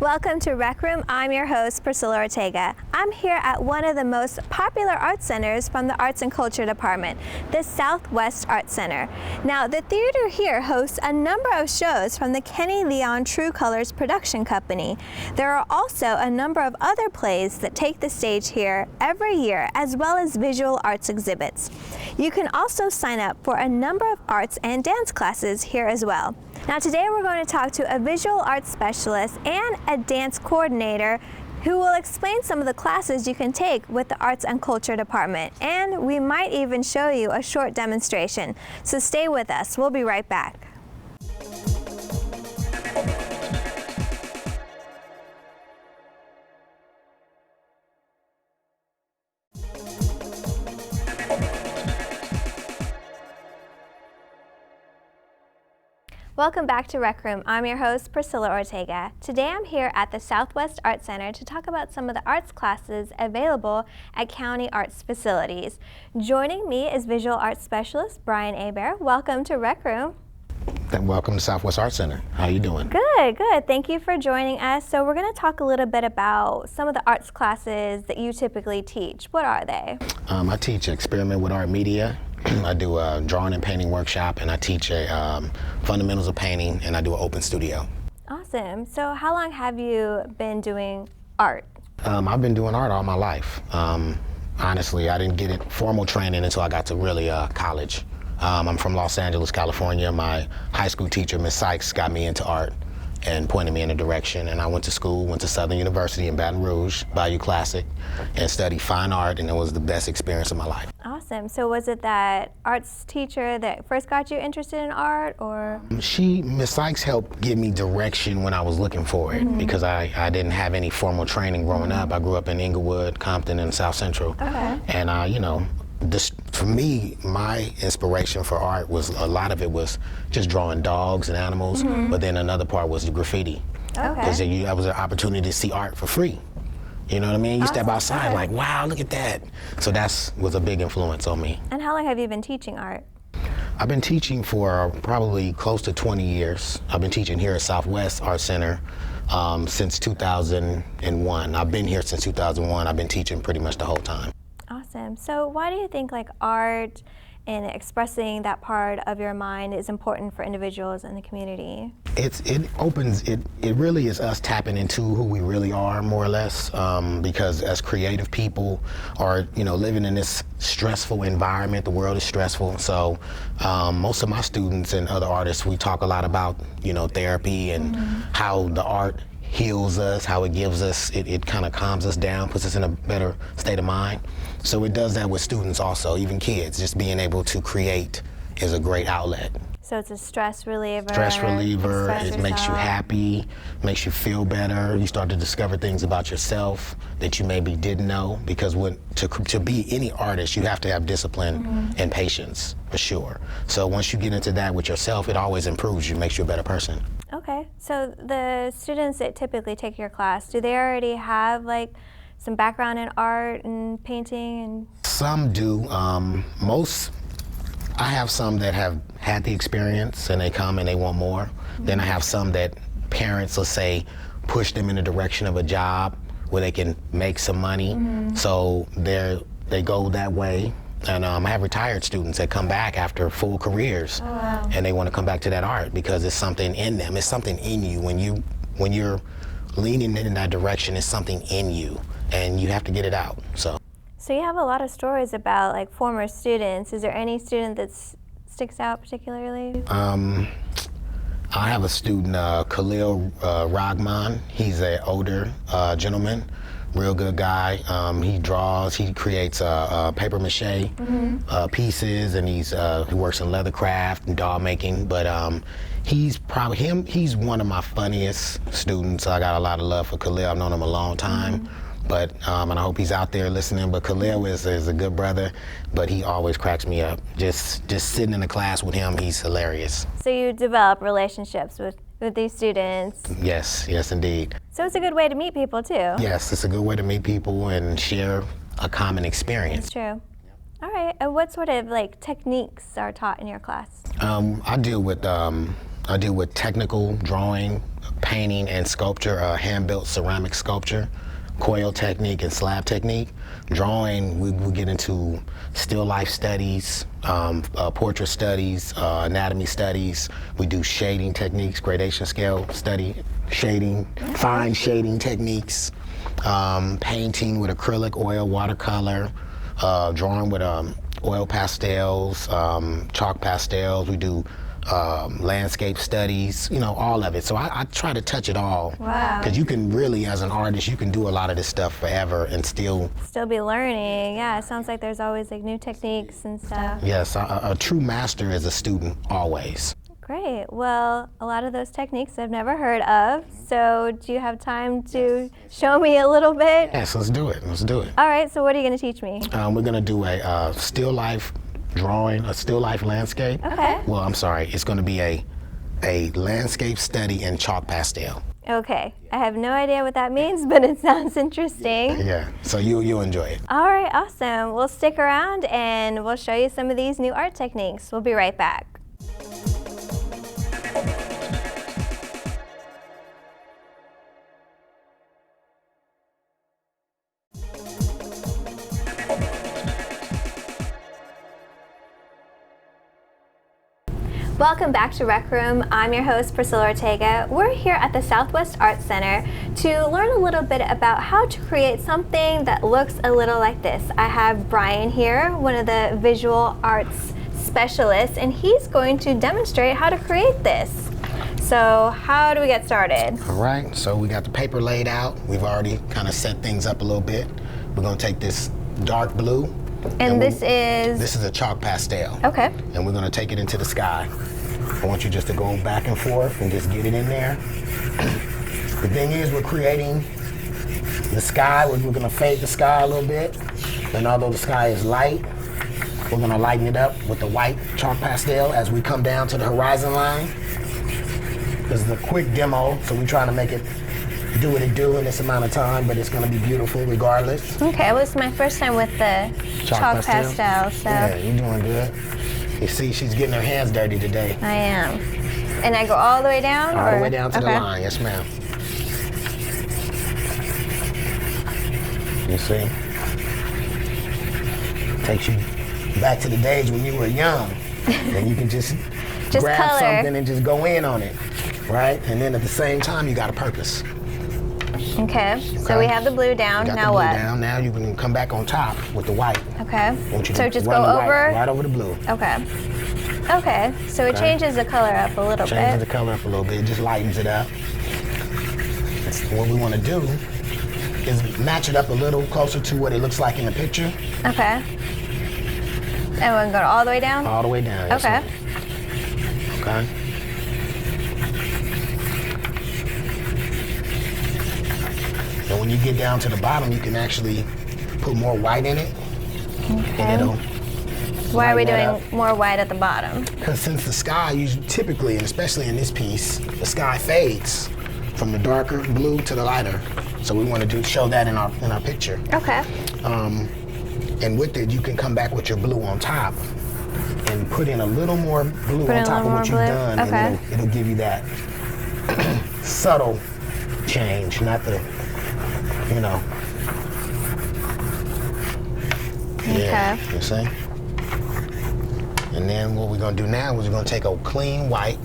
Welcome to Rec Room. I'm your host, Priscilla Ortega. I'm here at one of the most popular art centers from the Arts and Culture Department, the Southwest Art Center. Now, the theater here hosts a number of shows from the Kenny Leon True Colors production company. There are also a number of other plays that take the stage here every year, as well as visual arts exhibits. You can also sign up for a number of arts and dance classes here as well. Now today we're going to talk to a visual arts specialist and a dance coordinator who will explain some of the classes you can take with the Arts and Culture Department. And we might even show you a short demonstration. So stay with us. We'll be right back. Welcome back to Rec Room. I'm your host, Priscilla Ortega. Today I'm here at the Southwest Art Center to talk about some of the arts classes available at County Arts Facilities. Joining me is visual arts specialist Brian Hebert. Welcome to Rec Room. Welcome to Southwest Art Center. How are you doing? Good, good. Thank you for joining us. So we're going to talk a little bit about some of the arts classes that you typically teach. What are they? I teach experiment with art media. I do a drawing and painting workshop, and I teach fundamentals of painting, and I do an open studio. Awesome. So how long have you been doing art? I've been doing art all my life. Honestly, I didn't get formal training until I got to really college. I'm from Los Angeles, California. My high school teacher, Ms. Sykes, got me into art and pointed me in a direction, and I went to school, went to Southern University in Baton Rouge, Bayou Classic, and studied fine art, and it was the best experience of my life. Awesome. So was it that arts teacher that first got you interested in art, or? Ms. Sykes helped give me direction when I was looking for it, because I didn't have any formal training growing up. I grew up in Inglewood, Compton, and South Central. Okay. And you know, for me, my inspiration for art was, a lot of it was just drawing dogs and animals, but then another part was the graffiti. Okay. Because that was an opportunity to see art for free. You know what I mean? You step outside like, wow, look at that. So that was a big influence on me. And how long have you been teaching art? I've been teaching for probably close to 20 years. I've been teaching here at Southwest Art Center since 2001. I've been here since 2001. I've been teaching pretty much the whole time. Awesome. So why do you think like art and expressing that part of your mind is important for individuals in the community? It really is us tapping into who we really are, more or less, because as creative people are, living in this stressful environment. The world is stressful. So most of my students and other artists, we talk a lot about, therapy and how the art heals us, how it gives us, it kind of calms us down, puts us in a better state of mind. So it does that with students also, even kids. Just being able to create is a great outlet. So it's a stress reliever. Stress reliever, it makes you happy, makes you feel better. You start to discover things about yourself that you maybe didn't know, because to be any artist, you have to have discipline and patience, for sure. So once you get into that with yourself, it always improves you, makes you a better person. Okay, so the students that typically take your class, do they already have like some background in art and painting? And some do. I have some that have had the experience and they come and they want more. Then I have some that parents, let's say, push them in the direction of a job where they can make some money. So they go that way. And I have retired students that come back after full careers, and they want to come back to that art because it's something in them. It's something in you. When you're leaning in that direction, it's something in you, and you have to get it out. So you have a lot of stories about like former students. Is there any student that sticks out particularly? I have a student, Khalil Ragman. He's an older gentleman. Real good guy. He draws, he creates paper mache pieces, and he works in leather craft and doll making. But he's one of my funniest students. I got a lot of love for Khalil. I've known him a long time. But and I hope he's out there listening. But Khalil is a good brother, but he always cracks me up. Just sitting in the class with him, he's hilarious. So you develop relationships with these students? Yes, indeed. So it's a good way to meet people too? Yes, it's a good way to meet people and share a common experience. That's true. All right, and what sort of like techniques are taught in your class? I deal with I deal with technical drawing, painting, and sculpture, hand-built ceramic sculpture, coil technique, and slab technique. Drawing, we get into still life studies, portrait studies, anatomy studies. We do shading techniques, gradation scale study, shading, fine shading techniques, painting with acrylic, oil, watercolor, drawing with oil pastels, chalk pastels. We do landscape studies, all of it. So I try to touch it all. Wow. Because you can really, as an artist, you can do a lot of this stuff forever and still be learning. Yeah, it sounds like there's always like new techniques and stuff. Yes, a true master is a student always. Great. Well, a lot of those techniques I've never heard of. So do you have time to show me a little bit? Yes, let's do it. All right, so what are you going to teach me? We're going to do a still life drawing, a still life landscape. Okay. Well, I'm sorry, it's going to be a landscape study in chalk pastel. Okay. I have no idea what that means, but it sounds interesting. Yeah, so you'll enjoy it. All right, awesome. We'll stick around and we'll show you some of these new art techniques. We'll be right back. Welcome back to Rec Room. I'm your host, Priscilla Ortega. We're here at the Southwest Arts Center to learn a little bit about how to create something that looks a little like this. I have Brian here, one of the visual arts specialists, and he's going to demonstrate how to create this. So how do we get started? All right, so we got the paper laid out. We've already kind of set things up a little bit. We're gonna take this dark blue. And this is? This is a chalk pastel. Okay. And we're gonna take it into the sky. I want you just to go back and forth and just get it in there. The thing is, we're creating the sky. We're gonna fade the sky a little bit. And although the sky is light, we're gonna lighten it up with the white chalk pastel as we come down to the horizon line. This is a quick demo, so we're trying to make it do what it do in this amount of time, but it's gonna be beautiful regardless. Okay, well, it's my first time with the chalk pastel, so. Yeah, you're doing good. You see, she's getting her hands dirty today. I am. And I go all the way down? All the way down to the line, yes ma'am. You see? Takes you back to the days when you were young. And you can just grab color. something and just go in on it, right? And then at the same time, you got a purpose. Okay, so we have the blue down, You got now the blue what? down. Now you can come back on top with the white. Okay, Want you so to just run go the white over? right over the blue. Okay. Okay, so it changes the color up a little Changes bit. the color up a little bit, just lightens it up. What we want to do is match it up a little closer to what it looks like in the picture. Okay. And we're going all the way down? All the way down. yes, Okay. ma'am. Okay. And when you get down to the bottom, you can actually put more white in it. Okay. And it'll Why are we lighten doing that up. more white at the bottom? Because since the sky, usually, typically, and especially in this piece, the sky fades from the darker blue to the lighter. So we want to show that in our picture. Okay. And with it, you can come back with your blue on top and put in a little more blue Put in on a top of little what more you've blue? done, Okay. and it'll give you that subtle change, not the, Yeah, Okay. you see? And then what we're gonna do now is we're gonna take a clean white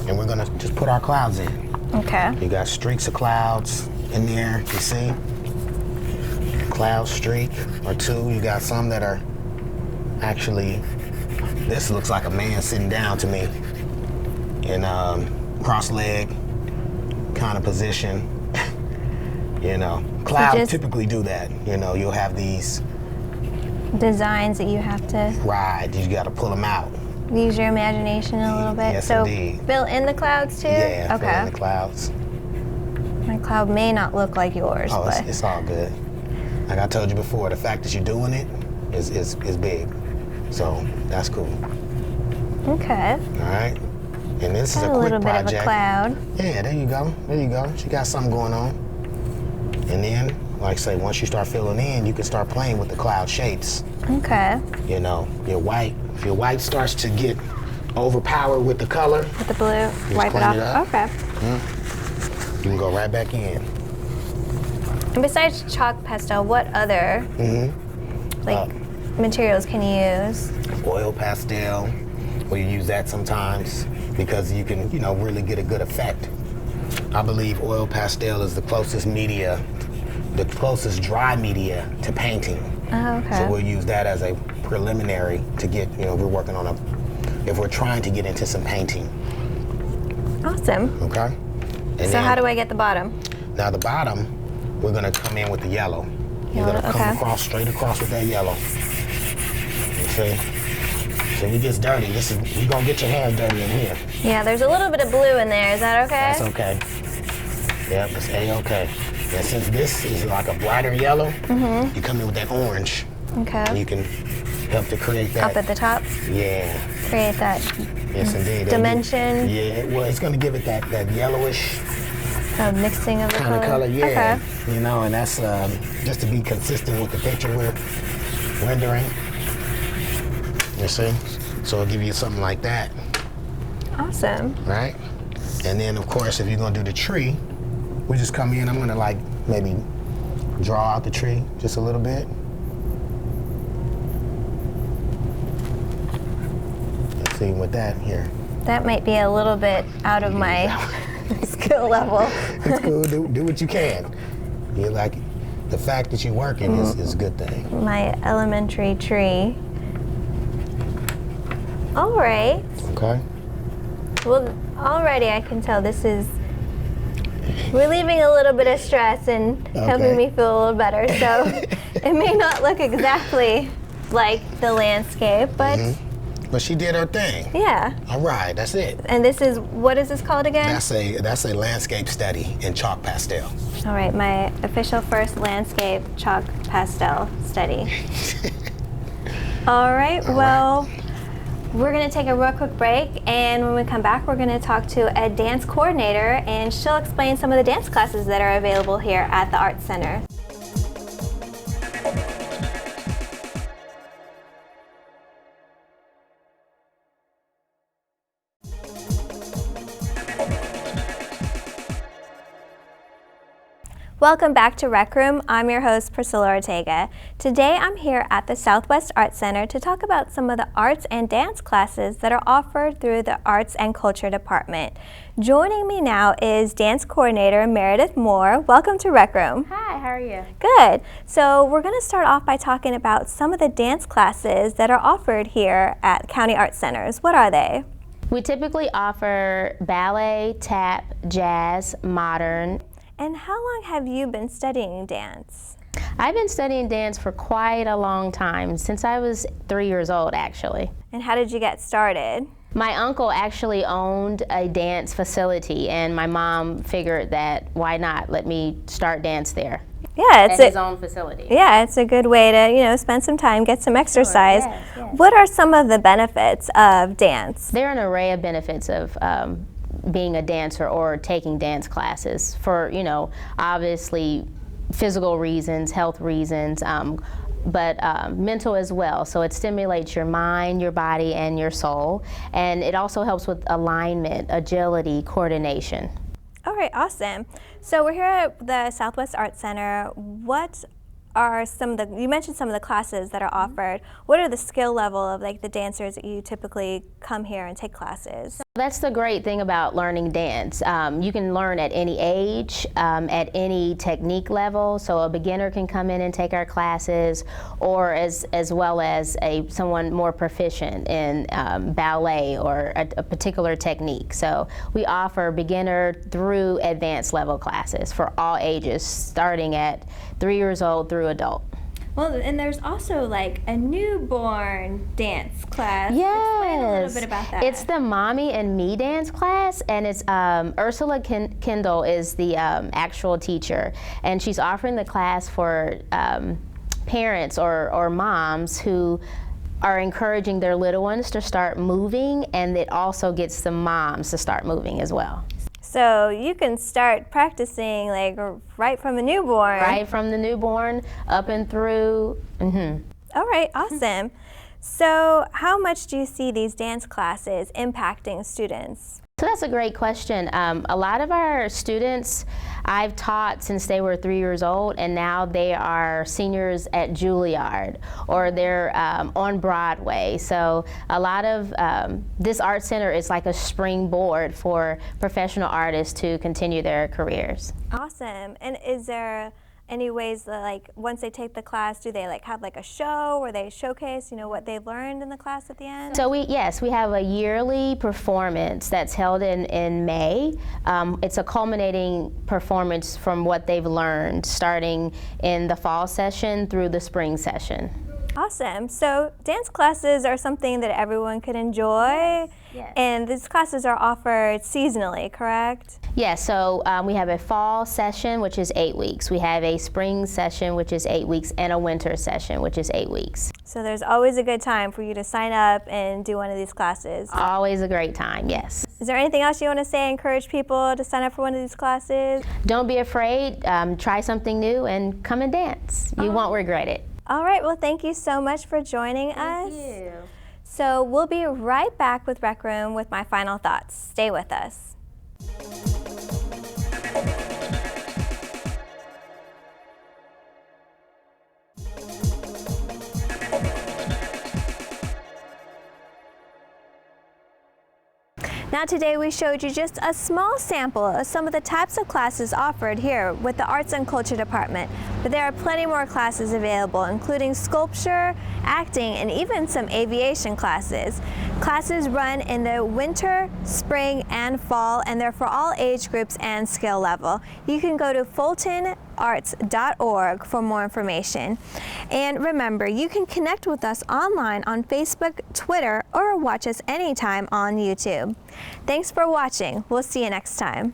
and we're gonna just put our clouds in. Okay. You got streaks of clouds in there, you see? Cloud streak or two. You got some that are actually, this looks like a man sitting down to me in cross-leg kind of position. Clouds typically do that. You'll have these Designs that you have to ride. You got to pull them out. use your imagination a little bit. Yes, so indeed. fill in the clouds too? Yeah, Okay. fill in the clouds. My cloud may not look like yours, Oh, but it's all good. Like I told you before, the fact that you're doing it is big. So that's cool. okay. All right. And this is Got a a quick little bit project. of a cloud. Yeah, there you go. There you go. She got something going on. And then, like I say, once you start filling in, you can start playing with the cloud shapes. Okay. Your white. If your white starts to get overpowered with the color. With the blue, Just wipe it clean off. it up. Okay. You can go right back in. And besides chalk pastel, what other materials can you use? Oil pastel, we use that sometimes because you can, really get a good effect. I believe oil pastel is the closest media, the closest dry media to painting. Oh, okay. So we'll use that as a preliminary to get, we're working on if we're trying to get into some painting. Awesome. Okay. And so how do I get the bottom? Now the bottom, we're gonna come in with the yellow. You're gonna come straight across with that yellow. You see? So we gets dirty. You're gonna get your hands dirty in here. Yeah, there's a little bit of blue in there. Is that okay? That's okay. Yep, it's A-okay. And since this is like a brighter yellow, you come in with that orange. Okay. And you can help to create that. Up at the top? Yeah. Create that Yes, indeed. dimension. Well, it's gonna give it that yellowish mixing of the kind of color. Yeah. Okay. And that's just to be consistent with the picture we're rendering. You see? So it'll give you something like that. Awesome. Right? And then, of course, if you're gonna do the tree, we just come in. I'm gonna maybe draw out the tree just a little bit. Let's see with that here. That might be a little bit out of my skill level. It's cool. Do what you can. The fact that you're working is a good thing. My elementary tree. All right. Okay. Well, already I can tell this is relieving a little bit of stress and helping me feel a little better. So it may not look exactly like the landscape, but But she did her thing. yeah. All right, that's it. And this is, what is this called again? That's a landscape study in chalk pastel. All right, my official first landscape chalk pastel study. All right, well, we're gonna take a real quick break, and when we come back, we're gonna talk to a dance coordinator, and she'll explain some of the dance classes that are available here at the Arts Center. Welcome back to Rec Room. I'm your host, Priscilla Ortega. Today I'm here at the Southwest Arts Center to talk about some of the arts and dance classes that are offered through the Arts and Culture Department. Joining me now is dance coordinator Meredith Moore. Welcome to Rec Room. Hi, how are you? Good. So we're going to start off by talking about some of the dance classes that are offered here at County Arts Centers. What are they? We typically offer ballet, tap, jazz, modern. And how long have you been studying dance? I've been studying dance for quite a long time, since I was 3 years old, actually. And how did you get started? My uncle actually owned a dance facility, and my mom figured that why not let me start dance there. Yeah, it's at his own facility. Yeah, it's a good way to, spend some time, get some exercise. Yes, yes. What are some of the benefits of dance? There are an array of benefits of being a dancer or taking dance classes for, obviously physical reasons, health reasons, but mental as well. So it stimulates your mind, your body, and your soul. And it also helps with alignment, agility, coordination. All right, awesome. So we're here at the Southwest Arts Center. What are you mentioned some of the classes that are offered. What are the skill level of the dancers that you typically come here and take classes? That's the great thing about learning dance. You can learn at any age, at any technique level. So a beginner can come in and take our classes, or as well as someone more proficient in ballet or a particular technique. So we offer beginner through advanced level classes for all ages, starting at 3 years old through adult. Well, and there's also a newborn dance class. Yes. Explain a little bit about that. It's the Mommy and Me dance class, and it's Ursula Kendall is the actual teacher, and she's offering the class for parents or moms who are encouraging their little ones to start moving, and it also gets the moms to start moving as well. So you can start practicing right from a newborn. Right from the newborn up and through. All right, awesome. So how much do you see these dance classes impacting students? So that's a great question. A lot of our students I've taught since they were 3 years old, and now they are seniors at Juilliard, or they're on Broadway. So a lot of this art center is like a springboard for professional artists to continue their careers. Awesome. And is there any ways that, like, once they take the class, do they like have like a show where they showcase, you know, what they've learned in the class at the end? So we have a yearly performance that's held in May. It's a culminating performance from what they've learned, starting in the fall session through the spring session. Awesome. So dance classes are something that everyone could enjoy. Yes. And these classes are offered seasonally, correct? Yes, so we have a fall session, which is 8 weeks. We have a spring session, which is 8 weeks, and a winter session, which is 8 weeks. So there's always a good time for you to sign up and do one of these classes. Always a great time, yes. Is there anything else you want to say, encourage people to sign up for one of these classes? Don't be afraid, try something new, and come and dance. You won't regret it. All right, well, thank you so much for joining us. Thank you. So we'll be right back with Rec Room with my final thoughts. Stay with us. Now today we showed you just a small sample of some of the types of classes offered here with the Arts and Culture Department, but there are plenty more classes available, including sculpture, acting, and even some aviation classes. Classes run in the winter, spring, and fall, and they're for all age groups and skill level. You can go to fultonarts.org for more information. And remember, you can connect with us online on Facebook, Twitter, or watch us anytime on YouTube. Thanks for watching. We'll see you next time.